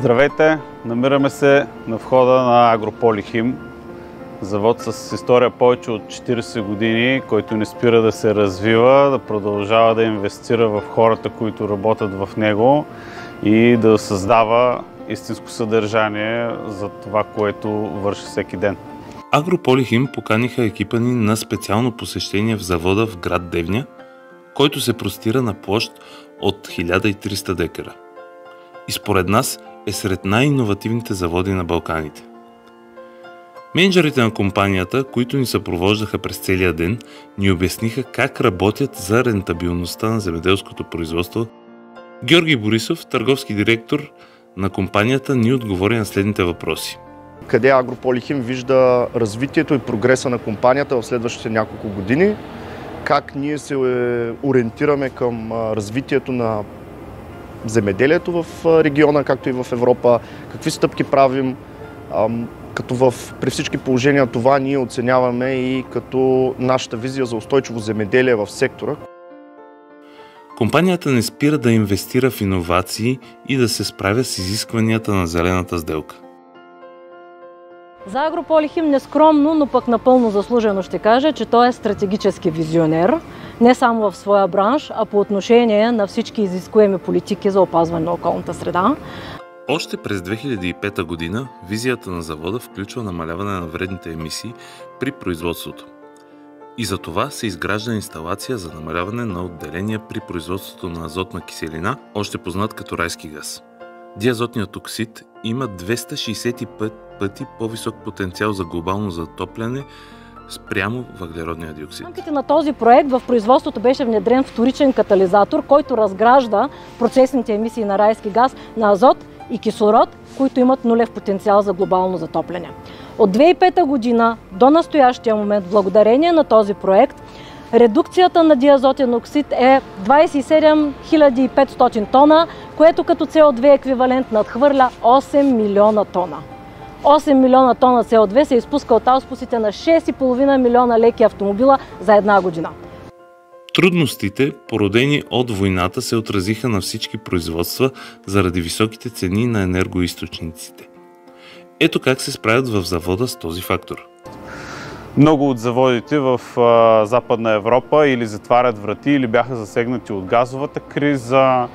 Здравейте! Намираме се на входа на Агрополихим, завод с история повече от 40 години, който не спира да се развива, да продължава да инвестира в хората, които работят в него и да създава истинско съдържание за това, което върши всеки ден. Агрополихим поканиха екипа ни на специално посещение в завода в град Девня, който се простира на площ от 1300 декара. И според нас е сред най-иновативните заводи на Балканите. Мениджърите на компанията, които ни съпровождаха през целия ден, ни обясниха как работят за рентабилността на земеделското производство. Георги Борисов, търговски директор на компанията, ни отговори на следните въпроси. Къде Агрополихим вижда развитието и прогреса на компанията в следващите няколко години? Как ние се ориентираме към развитието на земеделието в региона, както и в Европа? Какви стъпки правим? Като при всички положения това ние оценяваме и като нашата визия за устойчиво земеделие в сектора. Компанията не спира да инвестира в иновации и да се справя с изискванията на зелената сделка. За Агрополихим нескромно, но пък напълно заслужено ще кажа, че той е стратегически визионер, не само в своя бранш, а по отношение на всички изискуеми политики за опазване на околната среда. Още през 2005 година визията на завода включва намаляване на вредните емисии при производството. И за това се изгражда инсталация за намаляване на отделения при производството на азотна киселина, още познат като райски газ. Диазотният оксид има 265 пъти по-висок потенциал за глобално затопляне спрямо въглеродния диоксид. В рамките на този проект в производството беше внедрен вторичен катализатор, който разгражда процесните емисии на райски газ на азот и кислород, които имат нулев потенциал за глобално затопляне. От 2005 година до настоящия момент, благодарение на този проект, редукцията на диазотен оксид е 27 500 тона, което като CO2 еквивалент надхвърля 8 милиона тона. 8 милиона тона CO2 се изпуска от ауспусите на 6,5 милиона леки автомобила за една година. Трудностите, породени от войната, се отразиха на всички производства заради високите цени на енергоизточниците. Ето как се справят в завода с този фактор. Много от заводите в Западна Европа или затварят врати, или бяха засегнати от газовата криза,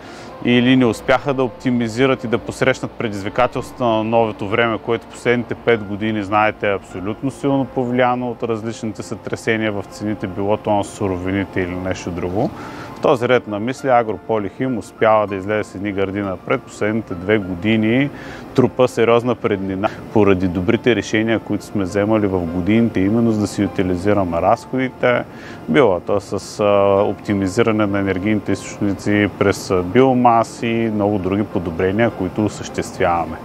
или не успяха да оптимизират и да посрещнат предизвикателствата на новото време, което последните 5 години, знаете, е абсолютно силно повлияно от различните сътресения в цените, било то на суровините или нещо друго. В този ред на мисли Агрополихим успява да излезе с едни гърди напред. Последните 2 години трупа сериозна преднина поради добрите решения, които сме вземали в годините, именно за да си утилизираме разходите. Било то с оптимизиране на енергийните източници през биомаси и много други подобрения, които осъществяваме.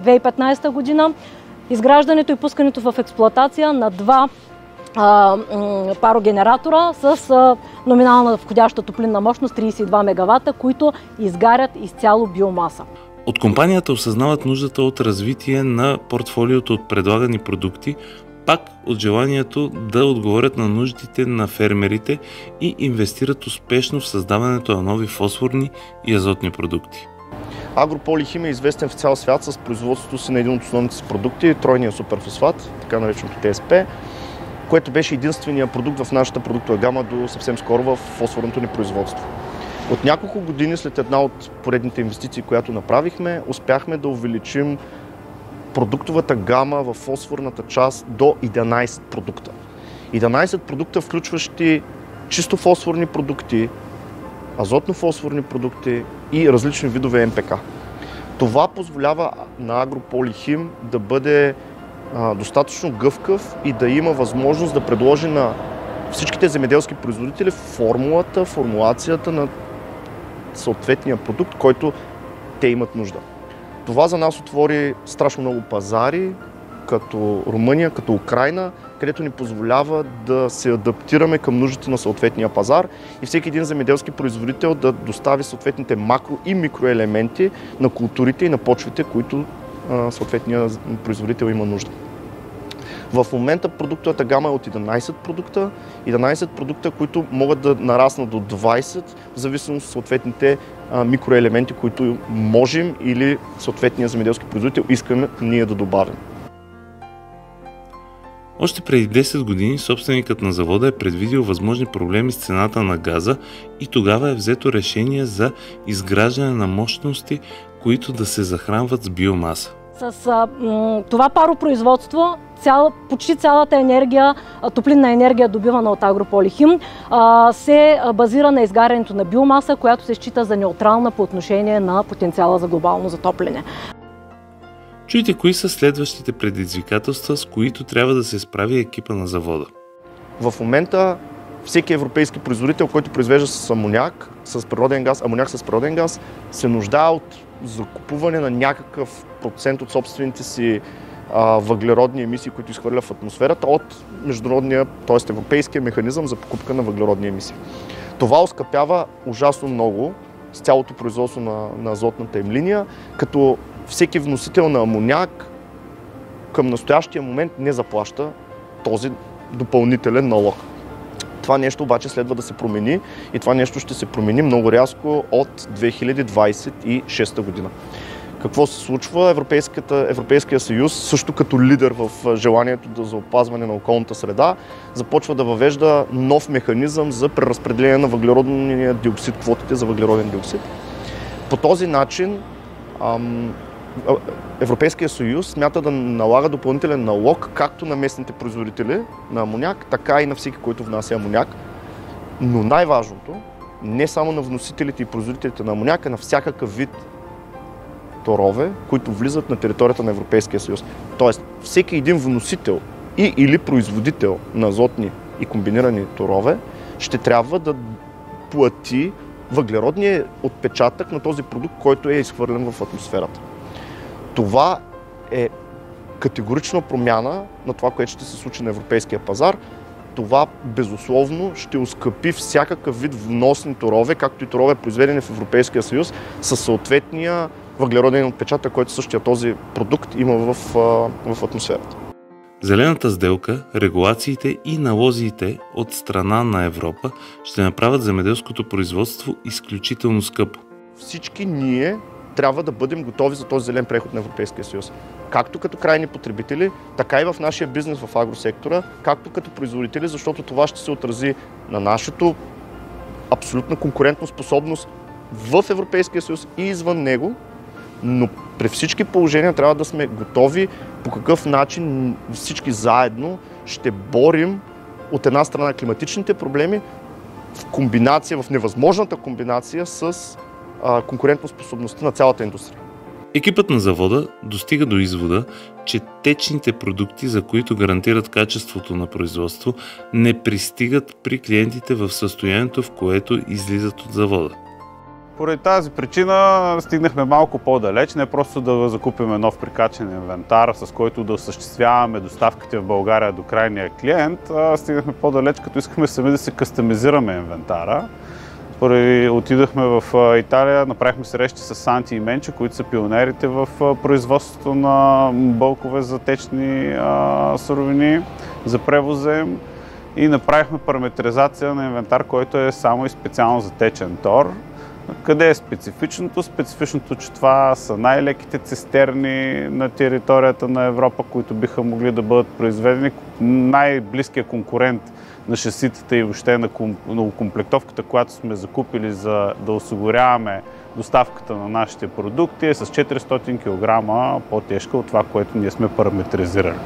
2015 година изграждането и пускането в експлоатация на 2 парогенератора с номинална входяща топлинна мощност 32 мегавата, които изгарят изцяло биомаса. От компанията осъзнават нуждата от развитие на портфолиото от предлагани продукти, пак от желанието да отговорят на нуждите на фермерите и инвестират успешно в създаването на нови фосфорни и азотни продукти. Агрополихим е известен в цял свят с производството си на един от основните си продукти, тройния суперфосфат, така нареченото ТСП, което беше единствения продукт в нашата продуктова гама до съвсем скоро в фосфорното ни производство. От няколко години след една от поредните инвестиции, която направихме, успяхме да увеличим продуктовата гама в фосфорната част до 11 продукта. 11 продукта, включващи чисто фосфорни продукти, азотно-фосфорни продукти и различни видове МПК. Това позволява на Агрополихим да бъде достатъчно гъвкав и да има възможност да предложи на всичките земеделски производители формулацията на съответния продукт, който те имат нужда. Това за нас отвори страшно много пазари, като Румъния, като Украйна, където ни позволява да се адаптираме към нуждите на съответния пазар и всеки един земеделски производител да достави съответните макро и микроелементи на културите и на почвите, които съответният производител има нужда. В момента продуктовата гама е от 11 продукта, 11 продукта, които могат да нараснат до 20, в зависимост от съответните микроелементи, които можем или съответния земеделски производител искаме ние да добавим. Още преди 10 години собственикът на завода е предвидил възможни проблеми с цената на газа и тогава е взето решение за изграждане на мощности, които да се захранват с биомаса. С това паропроизводство почти цялата енергия, топлинна енергия, добивана от Агрополихим, се базира на изгарянето на биомаса, която се счита за неутрална по отношение на потенциала за глобално затопляне. Чуйте кои са следващите предизвикателства, с които трябва да се справи екипа на завода. В момента всеки европейски производител, който произвежда с амоняк, с природен газ, амоняк с природен газ, се нуждае от закупуване на някакъв процент от собствените си въглеродни емисии, които изхвърля в атмосферата от международния, т.е. европейския механизъм за покупка на въглеродни емисии. Това оскъпява ужасно много с цялото производство на азотната им линия, като всеки вносител на амоняк към настоящия момент не заплаща този допълнителен налог. Това нещо обаче следва да се промени и това нещо ще се промени много рязко от 2026 година. Какво се случва? Европейския съюз, също като лидер в желанието за опазване на околната среда, започва да въвежда нов механизъм за преразпределение на въглеродния диоксид, квотите за въглероден диоксид. По този начин Европейския съюз смята да налага допълнителен налог както на местните производители на амоняк, така и на всеки, който внася амоняк. Но най-важното, не само на вносителите и производителите на амоняк, а на всякакъв вид торове, които влизат на територията на Европейския съюз. Тоест, всеки един вносител или производител на азотни и комбинирани торове ще трябва да плати въглеродния отпечатък на този продукт, който е изхвърлен в атмосферата. Това е категорична промяна на това, което ще се случи на европейския пазар. Това безусловно ще оскъпи всякакъв вид вносни торове, както и торове, произведени в Европейския съюз, със съответния въглероден отпечатък, който същия този продукт има в атмосферата. Зелената сделка, регулациите и налозите от страна на Европа ще направят земеделското производство изключително скъпо. Всички ние трябва да бъдем готови за този зелен преход на Европейския съюз. Както като крайни потребители, така и в нашия бизнес в агросектора, както като производители, защото това ще се отрази на нашата абсолютна конкурентоспособност в Европейския съюз и извън него, но при всички положения трябва да сме готови по какъв начин всички заедно ще борим от една страна климатичните проблеми в невъзможната комбинация с конкурентоспособността на цялата индустрия. Екипът на завода достига до извода, че течните продукти, за които гарантират качеството на производство, не пристигат при клиентите в състоянието, в което излизат от завода. Поради тази причина стигнахме малко по-далеч, не просто да закупим нов прикачен инвентар, с който да осъществяваме доставките в България до крайния клиент, стигнахме по-далеч, като искахме сами да се кастомизираме инвентара. Отидахме в Италия, направихме срещи с Санти и Менче, които са пионерите в производството на бълкове за течни суровини, за превоза им, и направихме параметризация на инвентар, който е само и специално за течен тор. Къде е специфичното? Специфичното, че това са най-леките цистерни на територията на Европа, които биха могли да бъдат произведени. Най-близкият конкурент на шаситата и въобще на окомплектовката, която сме закупили за да осигуряваме доставката на нашите продукти, е с 400 кг по-тежка от това, което ние сме параметризирали.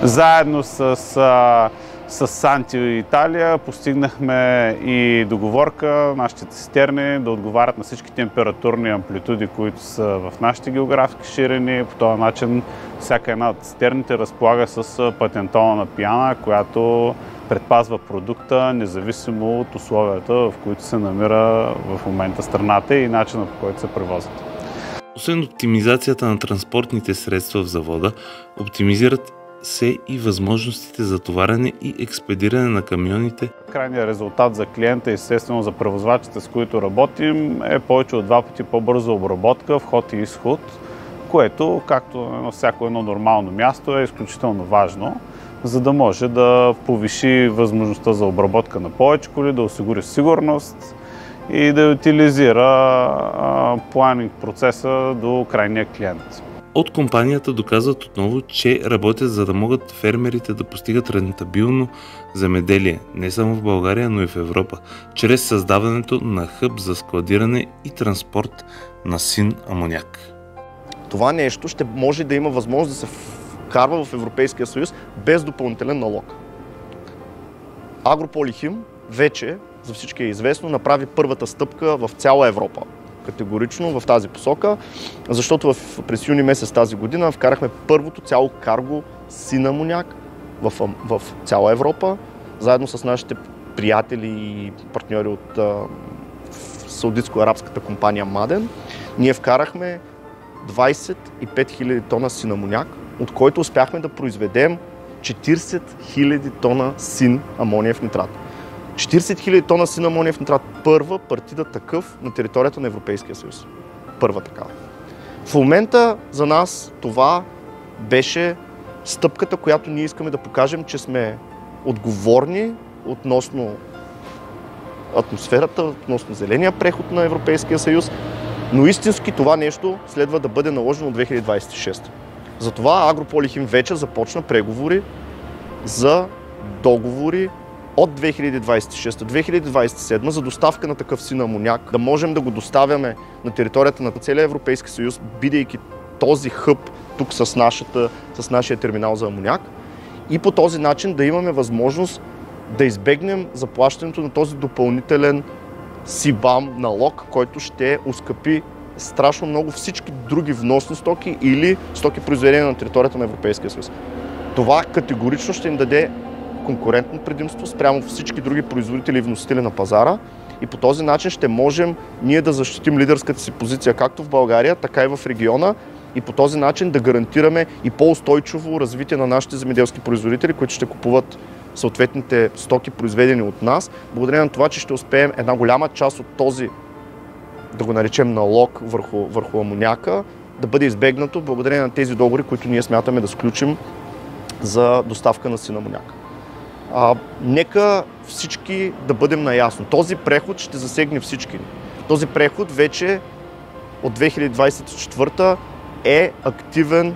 Заедно с Санти и Италия постигнахме и договорка нашите цистерни да отговарят на всички температурни амплитуди, които са в нашите географски ширини. По този начин всяка една от цистерните разполага с патентована пиана, която предпазва продукта, независимо от условията, в които се намира в момента страната и начина, по който се превозват. Освен оптимизацията на транспортните средства в завода, оптимизират се и възможностите за товарене и експедиране на камионите. Крайният резултат за клиента и естествено за превозвачите, с които работим, е повече от 2 пъти по-бърза обработка, вход и изход, което, както на всяко едно нормално място, е изключително важно. за да може да повиши възможността за обработка на повече коли, да осигури сигурност и да утилизира планинг процеса до крайния клиент. От компанията доказват отново, че работят за да могат фермерите да постигат рентабилно земеделие не само в България, но и в Европа, чрез създаването на хъб за складиране и транспорт на син амоняк. Това нещо ще може да има възможност да се вкарва в Европейския съюз без допълнителен налог. Агрополихим вече, за всички е известно, направи първата стъпка в цяла Европа. Категорично в тази посока, защото през юни месец тази година вкарахме първото цяло карго син амоняк в цяла Европа, заедно с нашите приятели и партньори от саудитско-арабската компания Маден. Ние вкарахме 25 000 тона син амоняк, от който успяхме да произведем 40 000 тона син амониев нитрат. 40 000 тона син амониев нитрат. Първа партида такъв на територията на Европейския съюз. Първа такава. В момента за нас това беше стъпката, която ние искаме да покажем, че сме отговорни относно атмосферата, относно зеления преход на Европейския съюз, но истински това нещо следва да бъде наложено от 2026. Затова Агрополихим вече започна преговори за договори от 2026-2027 за доставка на такъв син амоняк, да можем да го доставяме на територията на целия Европейски съюз, бидейки този хъб тук с нашия терминал за амоняк, и по този начин да имаме възможност да избегнем заплащането на този допълнителен СИБАМ налог, който ще оскъпи страшно много всички други вносни стоки или стоки, произведени на територията на Европейския съюз. Това категорично ще им даде конкурентно предимство спрямо всички други производители и вносители на пазара, и по този начин ще можем ние да защитим лидерската си позиция както в България, така и в региона, и по този начин да гарантираме и по-устойчиво развитие на нашите земеделски производители, които ще купуват съответните стоки, произведени от нас, благодарение на това, че ще успеем една голяма част от този, да го наречем, налог върху амоняка, да бъде избегнато благодарение на тези договори, които ние смятаме да сключим за доставка на син амоняк. Нека всички да бъдем наясно. Този преход ще засегне всички. Този преход вече от 2024 е активен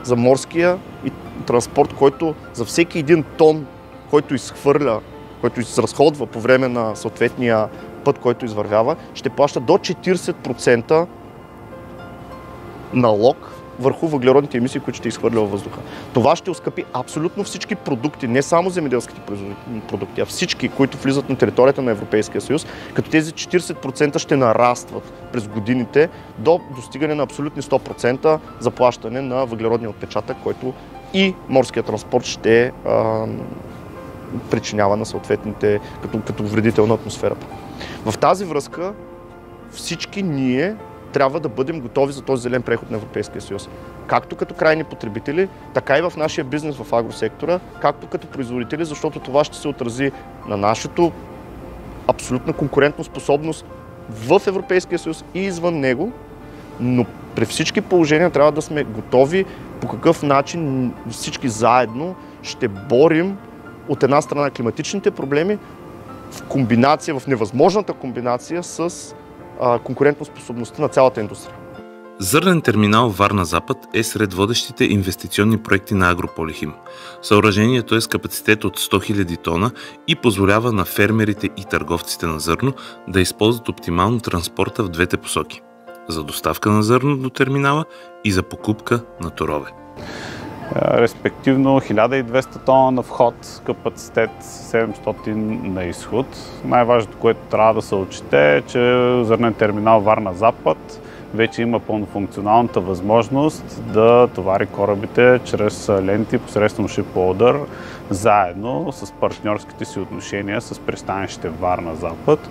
за морския и транспорт, който за всеки един тон, който изхвърля, който изразходва по време на съответния път, който извървява, ще плаща до 40% налог върху въглеродните емисии, които ще изхвърля във въздуха. Това ще оскъпи абсолютно всички продукти, не само земеделските продукти, а всички, които влизат на територията на Европейския съюз, като тези 40% ще нарастват през годините до достигане на абсолютни 100% заплащане на въглеродния отпечатък, който и морския транспорт ще причинява на съответните, като вредител на атмосферата. В тази връзка всички ние трябва да бъдем готови за този зелен преход на Европейския съюз. Както като крайни потребители, така и в нашия бизнес в агросектора, както като производители, защото това ще се отрази на нашата абсолютна конкурентна способност в Европейския съюз и извън него, но при всички положения трябва да сме готови по какъв начин всички заедно ще борим от една страна климатичните проблеми в невъзможната комбинация с конкурентоспособността на цялата индустрия. Зърнен терминал Варна-Запад е сред водещите инвестиционни проекти на Агрополихим. Съоръжението е с капацитет от 100 000 тона и позволява на фермерите и търговците на зърно да използват оптимално транспорта в двете посоки – за доставка на зърно до терминала и за покупка на торове. Респективно 1200 тона на вход, капацитет 700 на изход. Най-важното, което трябва да се отчете, е, че зърнен терминал Варна-Запад вече има пълнофункционалната възможност да товари корабите чрез ленти посредством шиплоудър, заедно с партньорските си отношения с пристанище Варна-Запад,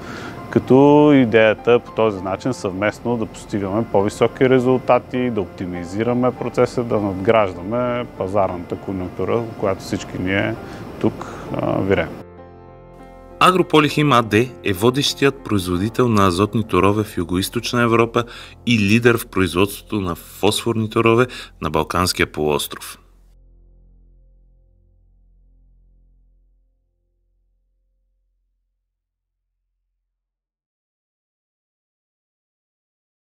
като идеята е по този начин съвместно да постигаме по-високи резултати, да оптимизираме процеса, да надграждаме пазарната конюнктура, в която всички ние тук вирем. Агрополихим АД е водещият производител на азотни торове в Югоизточна Европа и лидер в производството на фосфорни торове на Балканския полуостров.